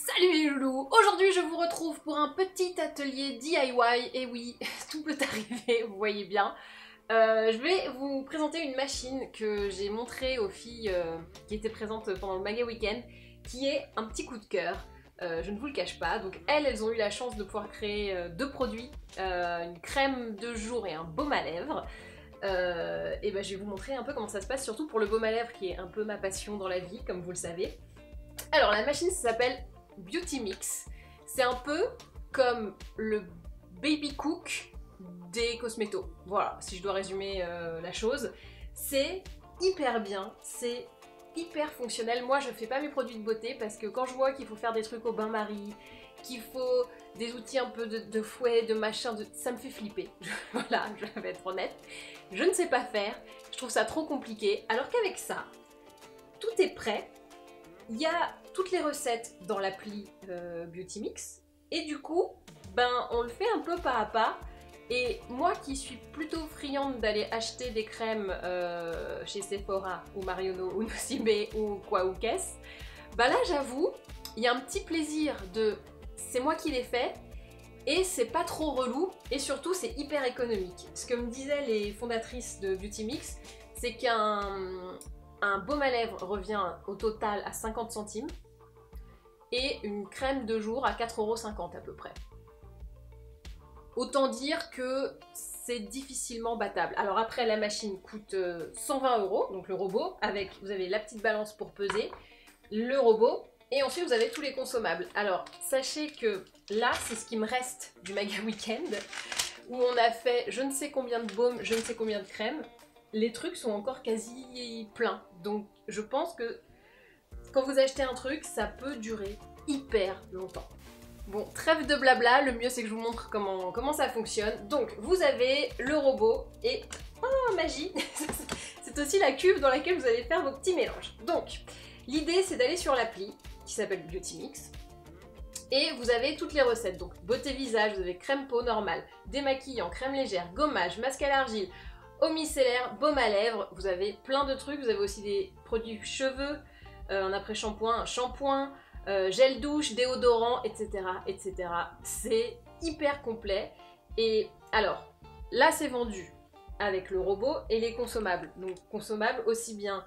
Salut les loulous! Aujourd'hui je vous retrouve pour un petit atelier DIY, et oui, tout peut arriver, vous voyez bien. Je vais vous présenter une machine que j'ai montrée aux filles qui étaient présentes pendant le Maga Weekend, qui est un petit coup de cœur, je ne vous le cache pas. Donc elles ont eu la chance de pouvoir créer deux produits, une crème de jour et un baume à lèvres. Et ben je vais vous montrer un peu comment ça se passe, surtout pour le baume à lèvres qui est un peu ma passion dans la vie, comme vous le savez. Alors la machine s'appelle Beauty Mix. C'est un peu comme le Baby Cook des cosmétos. Voilà, si je dois résumer la chose. C'est hyper bien, c'est hyper fonctionnel. Moi je fais pas mes produits de beauté parce que quand je vois qu'il faut faire des trucs au bain-marie, qu'il faut des outils un peu de fouet, de machin, ça me fait flipper. Voilà, je vais être honnête. Je ne sais pas faire, je trouve ça trop compliqué. Alors qu'avec ça, tout est prêt. Il y a toutes les recettes dans l'appli Beauty Mix et du coup, ben on le fait un peu pas à pas. Et moi qui suis plutôt friande d'aller acheter des crèmes chez Sephora ou Marionneau ou Nocibé ou quoi ou qu'est-ce, ben là j'avoue, il y a un petit plaisir de c'est moi qui l'ai fait et c'est pas trop relou et surtout c'est hyper économique. Ce que me disaient les fondatrices de Beauty Mix, c'est qu'un baume à lèvres revient au total à 50 centimes et une crème de jour à 4,50 € à peu près. Autant dire que c'est difficilement battable. Alors après la machine coûte 120 €, donc le robot, avec vous avez la petite balance pour peser, le robot, et ensuite vous avez tous les consommables. Alors sachez que là c'est ce qui me reste du Maga Weekend, où on a fait je ne sais combien de baumes, je ne sais combien de crèmes. Les trucs sont encore quasi pleins. Donc je pense que quand vous achetez un truc, ça peut durer hyper longtemps. Bon, trêve de blabla, le mieux c'est que je vous montre comment ça fonctionne. Donc vous avez le robot et... oh magie c'est aussi la cuve dans laquelle vous allez faire vos petits mélanges. Donc l'idée c'est d'aller sur l'appli qui s'appelle Beauty Mix. Et vous avez toutes les recettes. Donc beauté visage, vous avez crème peau normale, démaquillant, crème légère, gommage, masque à l'argile, eau micellaire, baume à lèvres, vous avez plein de trucs, vous avez aussi des produits cheveux, un après-shampoing, un shampoing, gel douche, déodorant, etc. etc. C'est hyper complet. Et alors, là c'est vendu avec le robot et les consommables. Donc consommables aussi bien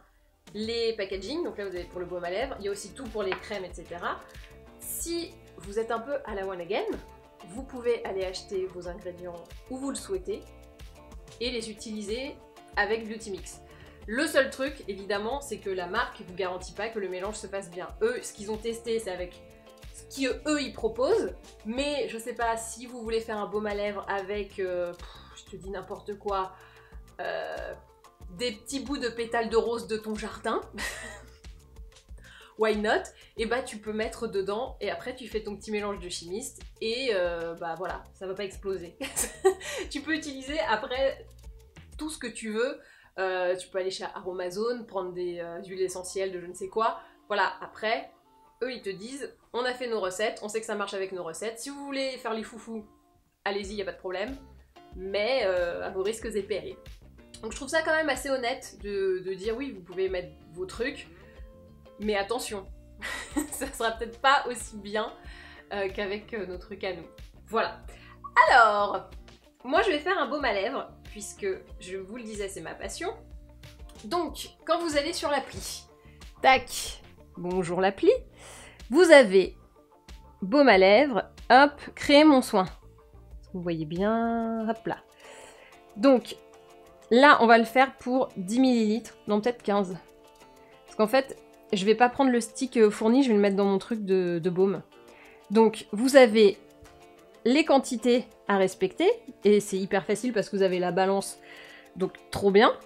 les packaging, donc là vous avez pour le baume à lèvres, il y a aussi tout pour les crèmes, etc. Si vous êtes un peu à la one again, vous pouvez aller acheter vos ingrédients où vous le souhaitez et les utiliser avec Beauty Mix. Le seul truc, évidemment, c'est que la marque vous garantit pas que le mélange se fasse bien. Eux, ce qu'ils ont testé, c'est avec ce qu'eux, ils proposent. Mais je sais pas, si vous voulez faire un baume à lèvres avec, je te dis n'importe quoi, des petits bouts de pétales de rose de ton jardin, why not? Et bah tu peux mettre dedans et après tu fais ton petit mélange de chimiste et bah voilà, ça va pas exploser. Tu peux utiliser après tout ce que tu veux. Tu peux aller chez Aromazone, prendre des huiles essentielles de je ne sais quoi. Voilà, après, eux ils te disent, on a fait nos recettes, on sait que ça marche avec nos recettes. Si vous voulez faire les foufous, allez-y, y a pas de problème. Mais à vos risques et périls. Donc je trouve ça quand même assez honnête de dire oui, vous pouvez mettre vos trucs, mais attention, ça sera peut-être pas aussi bien qu'avec nos trucs à nous. Voilà. Alors, moi je vais faire un baume à lèvres, puisque je vous le disais, c'est ma passion. Donc, quand vous allez sur l'appli, tac, bonjour l'appli, vous avez baume à lèvres, hop, créer mon soin. Vous voyez bien, hop là. Donc, là, on va le faire pour 10 ml, non peut-être 15. Parce qu'en fait, je vais pas prendre le stick fourni, je vais le mettre dans mon truc de baume. Donc, vous avez les quantités à respecter, et c'est hyper facile parce que vous avez la balance, donc trop bien.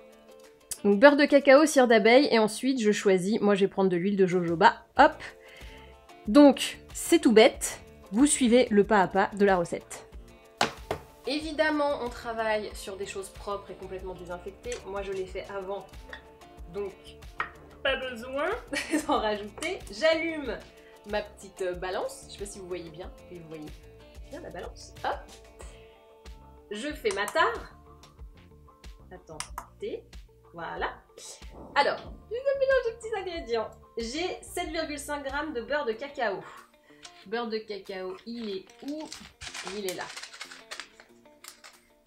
Donc beurre de cacao, cire d'abeille, et ensuite je choisis, moi je vais prendre de l'huile de jojoba, hop. Donc c'est tout bête, vous suivez le pas à pas de la recette. Évidemment on travaille sur des choses propres et complètement désinfectées, moi je l'ai fait avant, donc pas besoin d'en rajouter. J'allume ma petite balance, je sais pas si vous voyez bien, et vous voyez bien la balance, hop. Je fais ma tare. Attendez, voilà. Alors, je mélange de petits ingrédients. J'ai 7,5 g de beurre de cacao. Beurre de cacao, il est où? Il est là.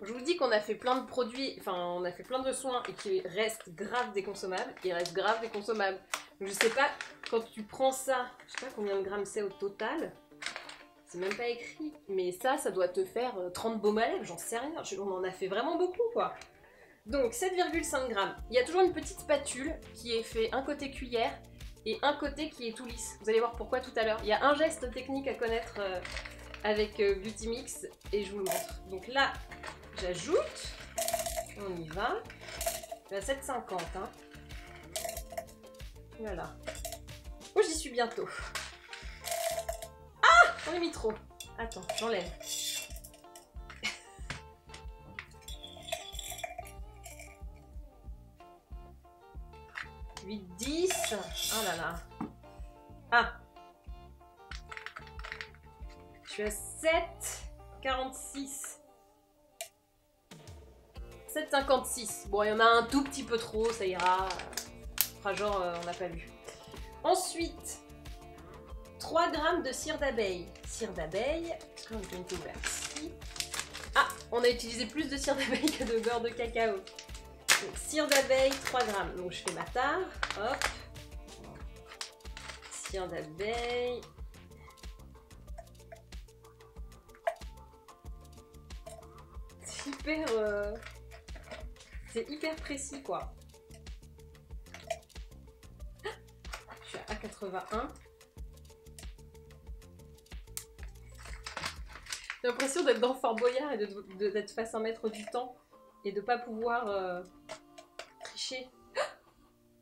Je vous dis qu'on a fait plein de produits, enfin on a fait plein de soins et qui restent grave déconsommables. Il reste grave déconsommable. Donc, je sais pas, quand tu prends ça, je sais pas combien de grammes c'est au total. C'est même pas écrit. Mais ça doit te faire 30 baumes à lèvres, j'en sais rien. On en a fait vraiment beaucoup quoi. Donc 7,5 grammes. Il y a toujours une petite spatule qui est fait un côté cuillère et un côté qui est tout lisse. Vous allez voir pourquoi tout à l'heure. Il y a un geste technique à connaître avec Beauty Mix et je vous le montre. Donc là, j'ajoute. On y va. À 7,50 hein. Voilà. Oh, j'y suis bientôt. Ah, j'en ai mis trop. Attends, j'enlève. « 8, 10. Oh là là. Ah. Je suis à 7,46. 7,56. Bon, il y en a un tout petit peu trop, ça ira. Fera genre, on n'a pas vu. Ensuite, 3 grammes de cire d'abeille. Cire d'abeille. On a une ouverte ici. Ah, on a utilisé plus de cire d'abeille que de beurre de cacao. Donc, cire d'abeille, 3 grammes. Donc, je fais ma tare. Hop. Cire d'abeille. C'est hyper précis, quoi. Je suis à 81. J'ai l'impression d'être dans Fort Boyard et d'être face à un maître du temps et de pas pouvoir tricher.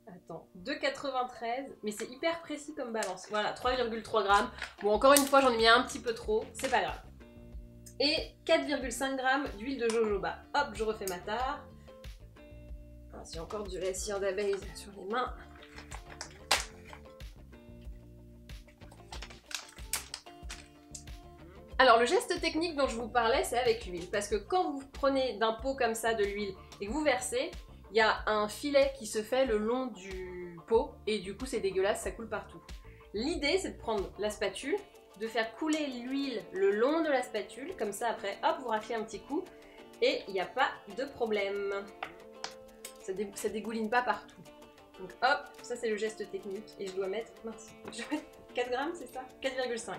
Attends, 2,93, mais c'est hyper précis comme balance. Voilà, 3,3 grammes. Bon, encore une fois, j'en ai mis un petit peu trop, c'est pas grave. Et 4,5 grammes d'huile de jojoba. Hop, je refais ma tare. Ah, j'ai encore de la cire d'abeille sur les mains. Alors le geste technique dont je vous parlais, c'est avec l'huile. Parce que quand vous prenez d'un pot comme ça de l'huile et que vous versez, il y a un filet qui se fait le long du pot et du coup c'est dégueulasse, ça coule partout. L'idée c'est de prendre la spatule, de faire couler l'huile le long de la spatule, comme ça après hop vous raclez un petit coup et il n'y a pas de problème. Ça dégouline pas partout. Donc hop, ça c'est le geste technique et je dois mettre, mince, je dois mettre 4 grammes c'est ça? 4,5.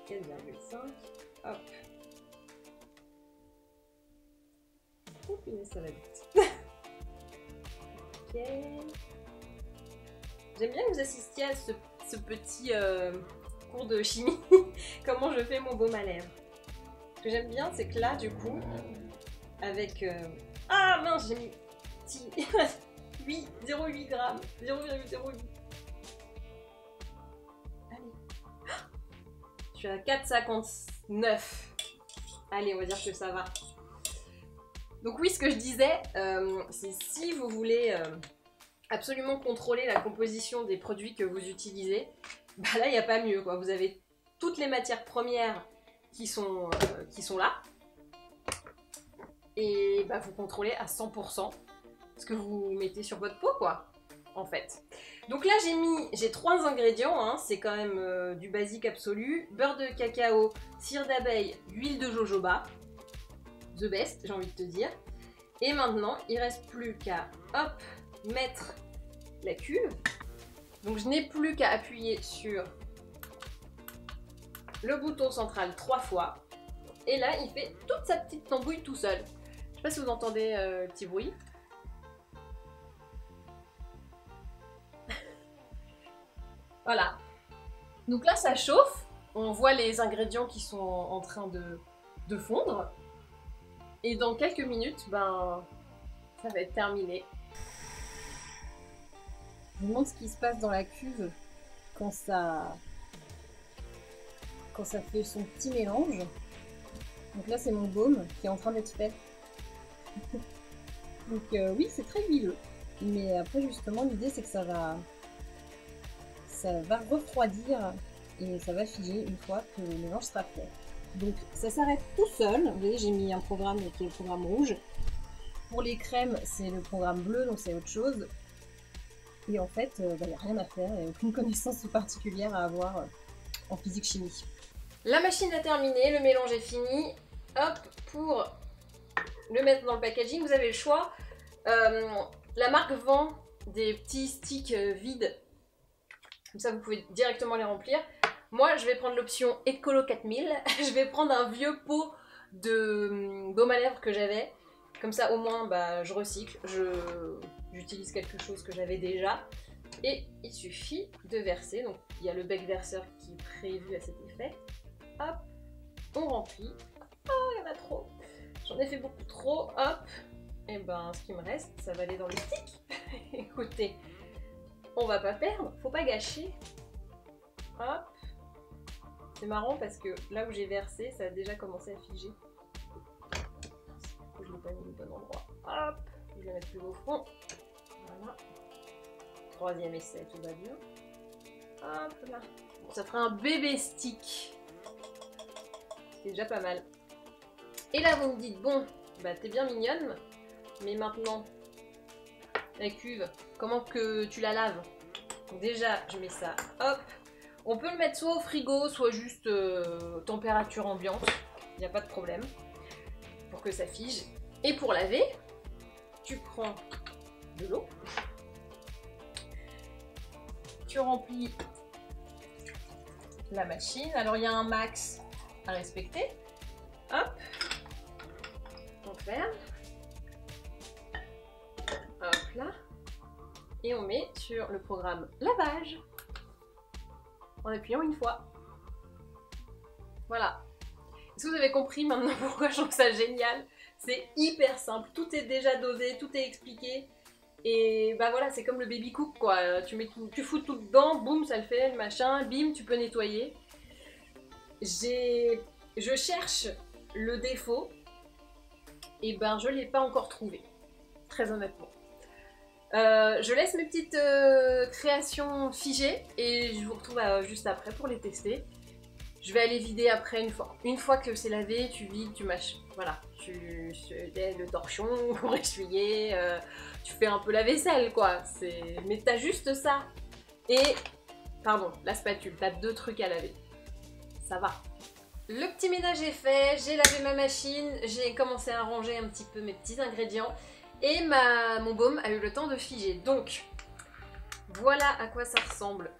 4,5, hop. Oh punaise, ça va vite. Ok. J'aime bien que vous assistiez à ce petit cours de chimie. Comment je fais mon baume à lèvres. Ce que j'aime bien, c'est que là, du coup, avec... Ah mince, j'ai mis 0,8 grammes. 0,08. Je suis à 4,59. Allez, on va dire que ça va. Donc oui, ce que je disais, c'est si vous voulez absolument contrôler la composition des produits que vous utilisez, bah là, il n'y a pas mieux, quoi. Vous avez toutes les matières premières qui sont là. Et bah, vous contrôlez à 100% ce que vous mettez sur votre peau, quoi, en fait. Donc là, j'ai 3 ingrédients, hein, c'est quand même du basique absolu. Beurre de cacao, cire d'abeille, huile de jojoba. The best, j'ai envie de te dire. Et maintenant, il reste plus qu'à, hop, mettre la cuve. Donc je n'ai plus qu'à appuyer sur le bouton central 3 fois. Et là, il fait toute sa petite tambouille tout seul. Je sais pas si vous entendez le petit bruit. Voilà. Donc là, ça chauffe. On voit les ingrédients qui sont en train de fondre. Et dans quelques minutes, ben, ça va être terminé. Je vous montre ce qui se passe dans la cuve quand ça fait son petit mélange. Donc là, c'est mon baume qui est en train d'être fait. Donc oui, c'est très huileux. Mais après, justement, l'idée, c'est que ça va refroidir et ça va figer une fois que le mélange sera fait. Donc ça s'arrête tout seul. Vous voyez, j'ai mis un programme qui est le programme rouge. Pour les crèmes, c'est le programme bleu, donc c'est autre chose. Et en fait, il n'y a rien à faire, il n'y a aucune connaissance particulière à avoir en physique-chimie. La machine a terminé, le mélange est fini. Hop, pour le mettre dans le packaging, vous avez le choix. La marque vend des petits sticks vides. Comme ça, vous pouvez directement les remplir. Moi, je vais prendre l'option Ecolo 4000. Je vais prendre un vieux pot de baume à lèvres que j'avais. Comme ça, au moins, bah, je recycle. J'utilise quelque chose que j'avais déjà. Et il suffit de verser. Donc, il y a le bec verseur qui est prévu à cet effet. Hop, on remplit. Oh, il y en a trop. J'en ai fait beaucoup trop. Hop. Et ben, ce qui me reste, ça va aller dans le stick. Écoutez, on va pas perdre. Faut pas gâcher. Hop. C'est marrant parce que là où j'ai versé, ça a déjà commencé à figer. Je l'ai pas mis au bon endroit. Hop. Je vais le mettre plus au fond. Voilà. Troisième essai, tout va bien. Hop là. Bon, ça fera un bébé stick. C'est déjà pas mal. Et là, vous me dites, bon, bah t'es bien mignonne, mais maintenant, la cuve, comment que tu la laves? Donc déjà, je mets ça, hop. On peut le mettre soit au frigo, soit juste température ambiante. Il n'y a pas de problème. Pour que ça fige. Et pour laver, tu prends de l'eau. Tu remplis la machine. Alors, il y a un max à respecter. Hop. On ferme. Hop là. Et on met sur le programme lavage. En appuyant une fois. Voilà. Est-ce que vous avez compris maintenant pourquoi je trouve ça génial? C'est hyper simple. Tout est déjà dosé, tout est expliqué. Et bah voilà, c'est comme le baby cook quoi. Tu fous tout dedans, boum, ça le fait, le machin, bim, tu peux nettoyer. Je cherche le défaut. Et ben je l'ai pas encore trouvé. Très honnêtement. Je laisse mes petites créations figées et je vous retrouve juste après pour les tester. Je vais aller vider après une fois. Une fois que c'est lavé, tu vides, tu mâches. Voilà, tu le torchon pour essuyer, tu fais un peu la vaisselle quoi. Mais t'as juste ça. Et, pardon, la spatule, t'as 2 trucs à laver. Ça va. Le petit ménage est fait, j'ai lavé ma machine, j'ai commencé à ranger un petit peu mes petits ingrédients. Et mon baume a eu le temps de figer. Donc, voilà à quoi ça ressemble.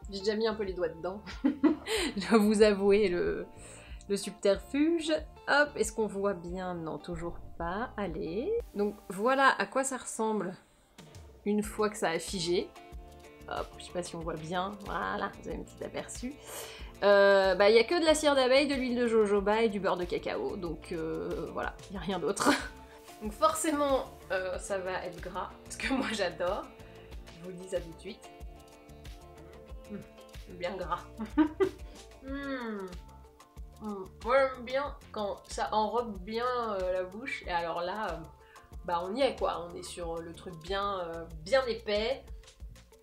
J'ai déjà mis un peu les doigts dedans. Je dois vous avouer le subterfuge. Hop, est-ce qu'on voit bien? Non, toujours pas. Allez. Donc, voilà à quoi ça ressemble une fois que ça a figé. Hop, je sais pas si on voit bien. Voilà, vous avez un petit aperçu. Bah, y a que de la cire d'abeille, de l'huile de jojoba et du beurre de cacao. Donc, voilà, il n'y a rien d'autre. Donc forcément, ça va être gras, parce que moi j'adore. Je vous le dis ça tout de suite. Bien gras. Moi j'aime bien quand ça enrobe bien la bouche. Et alors là, bah on y est quoi. On est sur le truc bien épais.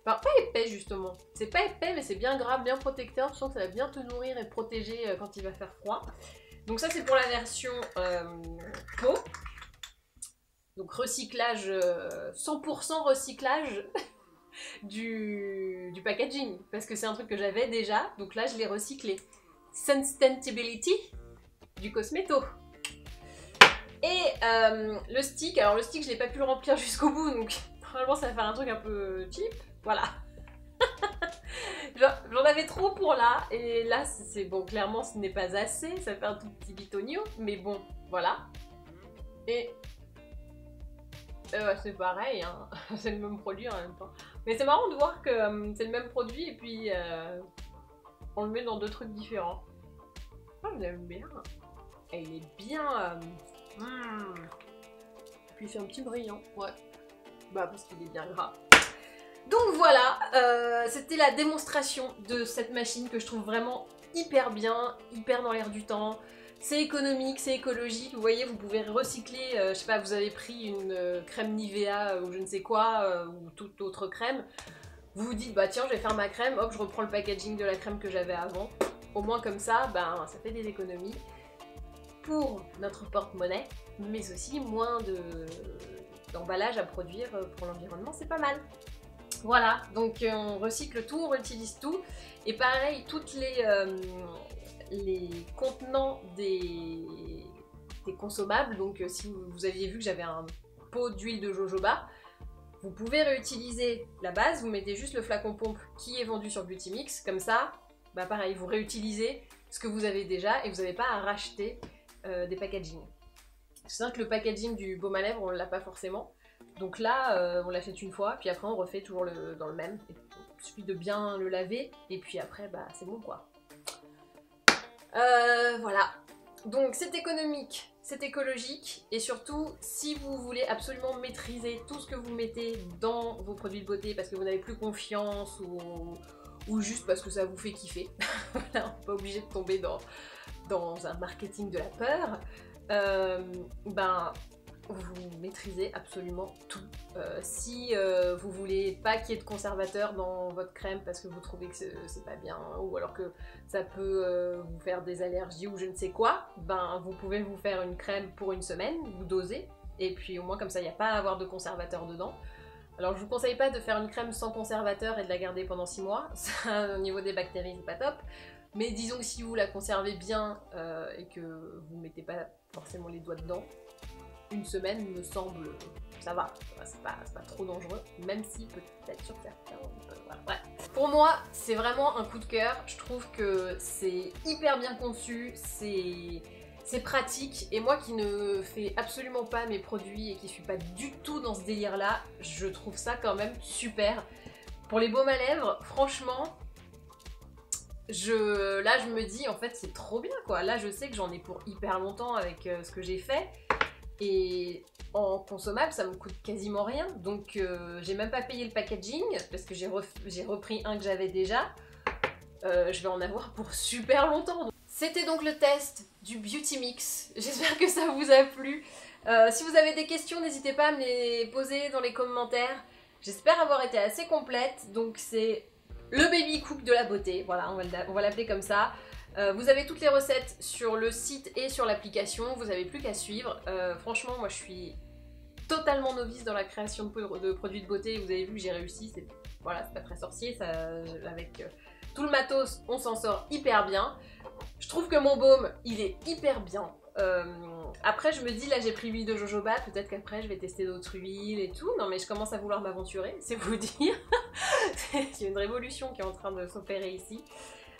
Enfin, pas épais justement. C'est pas épais, mais c'est bien gras, bien protecteur. Tu sens que ça va bien te nourrir et te protéger quand il va faire froid. Donc ça c'est pour la version peau. Donc recyclage, 100% recyclage du packaging. Parce que c'est un truc que j'avais déjà, donc là je l'ai recyclé. Sustainability du Cosmeto. Et le stick, alors le stick je n'ai pas pu le remplir jusqu'au bout, donc normalement ça va faire un truc un peu cheap. Voilà. J'en avais trop pour là, et là c'est bon, clairement ce n'est pas assez, ça fait un tout petit bitonio, mais bon, voilà. Et c'est pareil, hein. C'est le même produit en même temps. Mais c'est marrant de voir que c'est le même produit et puis on le met dans 2 trucs différents. Oh, j'aime bien. Et il est bien... Puis il fait un petit brillant, ouais. Bah parce qu'il est bien gras. Donc voilà, c'était la démonstration de cette machine que je trouve vraiment hyper bien, hyper dans l'air du temps. C'est économique, c'est écologique, vous voyez, vous pouvez recycler, je sais pas, vous avez pris une crème Nivea ou je ne sais quoi, ou toute autre crème. Vous vous dites, bah tiens, je vais faire ma crème, hop, je reprends le packaging de la crème que j'avais avant. Au moins comme ça, ben, ça fait des économies pour notre porte-monnaie, mais aussi moins d'emballage à produire pour l'environnement, c'est pas mal. Voilà, donc on recycle tout, on réutilise tout. Et pareil, toutes les contenants des consommables, donc si vous aviez vu que j'avais un pot d'huile de jojoba, vous pouvez réutiliser la base, vous mettez juste le flacon pompe qui est vendu sur Beauty Mix, comme ça, bah pareil, vous réutilisez ce que vous avez déjà et vous n'avez pas à racheter des packaging. C'est vrai que le packaging du baume à lèvres, on ne l'a pas forcément. Donc là, on l'achète une fois, puis après on refait toujours dans le même. Il suffit de bien le laver, et puis après, bah c'est bon quoi. Voilà. Donc c'est économique, c'est écologique, et surtout, si vous voulez absolument maîtriser tout ce que vous mettez dans vos produits de beauté, parce que vous n'avez plus confiance, ou juste parce que ça vous fait kiffer, voilà, on n'est pas obligé de tomber dans un marketing de la peur, ben vous maîtrisez absolument tout. Si vous voulez pas qu'il y ait de conservateur dans votre crème parce que vous trouvez que c'est pas bien, ou alors que ça peut vous faire des allergies ou je ne sais quoi, ben vous pouvez vous faire une crème pour une semaine, vous dosez, et puis au moins comme ça il n'y a pas à avoir de conservateur dedans. Alors je vous conseille pas de faire une crème sans conservateur et de la garder pendant 6 mois, ça au niveau des bactéries c'est pas top. Mais disons que si vous la conservez bien et que vous mettez pas forcément les doigts dedans, une semaine me semble, ça va, c'est pas trop dangereux, même si peut-être sur certains, voilà. Ouais. Pour moi, c'est vraiment un coup de cœur, je trouve que c'est hyper bien conçu, c'est pratique, et moi qui ne fais absolument pas mes produits et qui suis pas du tout dans ce délire là, je trouve ça quand même super. Pour les baumes à lèvres, franchement, là je me dis en fait c'est trop bien quoi, là je sais que j'en ai pour hyper longtemps avec ce que j'ai fait. Et en consommable, ça me coûte quasiment rien, donc j'ai même pas payé le packaging parce que j'ai repris un que j'avais déjà. Je vais en avoir pour super longtemps. C'était donc le test du Beauty Mix. J'espère que ça vous a plu. Si vous avez des questions, n'hésitez pas à me les poser dans les commentaires. J'espère avoir été assez complète. Donc c'est le baby cook de la beauté. Voilà, on va l'appeler comme ça. Vous avez toutes les recettes sur le site et sur l'application, vous n'avez plus qu'à suivre. Franchement, moi je suis totalement novice dans la création de produits de beauté, vous avez vu que j'ai réussi, voilà, c'est pas très sorcier, avec tout le matos, on s'en sort hyper bien. Je trouve que mon baume, il est hyper bien. Après je me dis, là j'ai pris l'huile de jojoba, peut-être qu'après je vais tester d'autres huiles et tout. Non mais je commence à vouloir m'aventurer, c'est vous dire. Il y a une révolution qui est en train de s'opérer ici.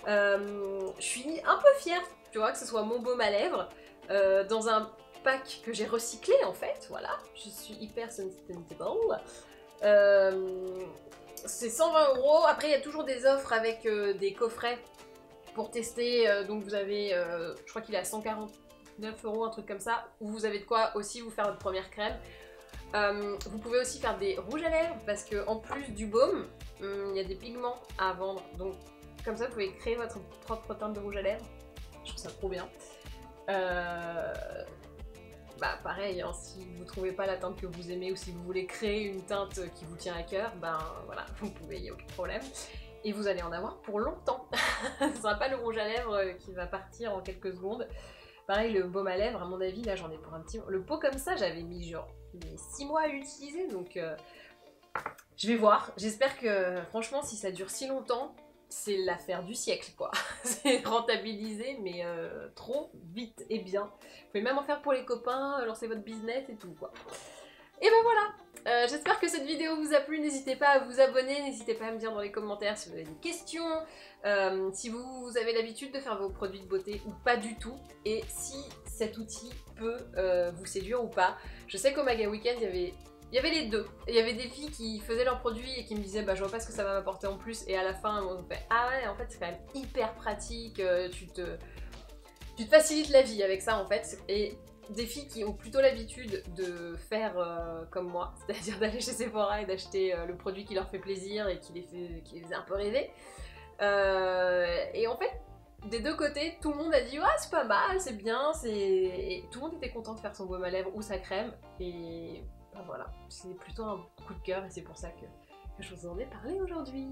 Je suis un peu fière, tu vois, que ce soit mon baume à lèvres dans un pack que j'ai recyclé en fait, voilà. Je suis hyper sustainable. C'est 120 €. Après, il y a toujours des offres avec des coffrets pour tester. Donc vous avez, je crois qu'il est à 149 €, un truc comme ça, où vous avez de quoi aussi vous faire votre première crème. Vous pouvez aussi faire des rouges à lèvres parce que en plus du baume, il y a des pigments à vendre. Donc comme ça, vous pouvez créer votre propre teinte de rouge à lèvres. Je trouve ça trop bien. Bah pareil, hein, si vous trouvez pas la teinte que vous aimez ou si vous voulez créer une teinte qui vous tient à cœur, ben voilà, vous pouvez, il n'y a aucun problème. Et vous allez en avoir pour longtemps. Ce sera pas le rouge à lèvres qui va partir en quelques secondes. Pareil, le baume à lèvres, à mon avis, là j'en ai pour un petit... Le pot comme ça, j'avais mis genre 6 mois à l'utiliser, donc je vais voir. J'espère que, franchement, si ça dure si longtemps, c'est l'affaire du siècle, quoi. C'est rentabilisé, mais trop vite et bien. Vous pouvez même en faire pour les copains, lancer votre business et tout, quoi. Et ben voilà, j'espère que cette vidéo vous a plu, n'hésitez pas à vous abonner, n'hésitez pas à me dire dans les commentaires si vous avez des questions, si vous avez l'habitude de faire vos produits de beauté ou pas du tout, et si cet outil peut vous séduire ou pas. Je sais qu'au Maga Weekend, il y avait les deux. Il y avait des filles qui faisaient leurs produits et qui me disaient bah je vois pas ce que ça va m'apporter en plus, et à la fin on me fait ah ouais en fait c'est quand même hyper pratique, tu te facilites la vie avec ça en fait. Et des filles qui ont plutôt l'habitude de faire comme moi, c'est-à-dire d'aller chez Sephora et d'acheter le produit qui leur fait plaisir et qui les faisait un peu rêver. Et en fait, des deux côtés, tout le monde a dit ouais c'est pas mal, c'est bien, et tout le monde était content de faire son baume à lèvres ou sa crème, et ben voilà, c'est plutôt un coup de cœur et c'est pour ça que je vous en ai parlé aujourd'hui.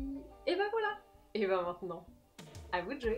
Et ben voilà, et ben maintenant, à vous de jouer.